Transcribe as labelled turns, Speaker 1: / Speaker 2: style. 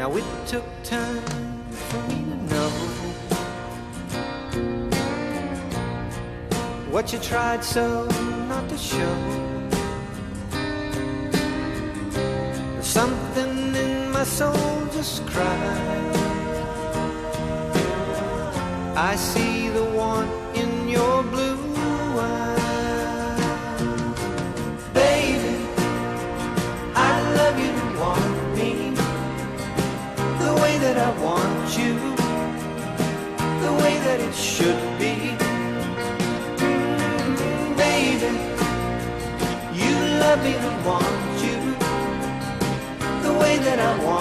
Speaker 1: Now it took time for me to know what you tried so not to show. Something in my soul just cried. I see the one in your blue eyes. Baby, I love you to want me the way that I want you, the way that it should be. Baby, you love me to want you the way that I want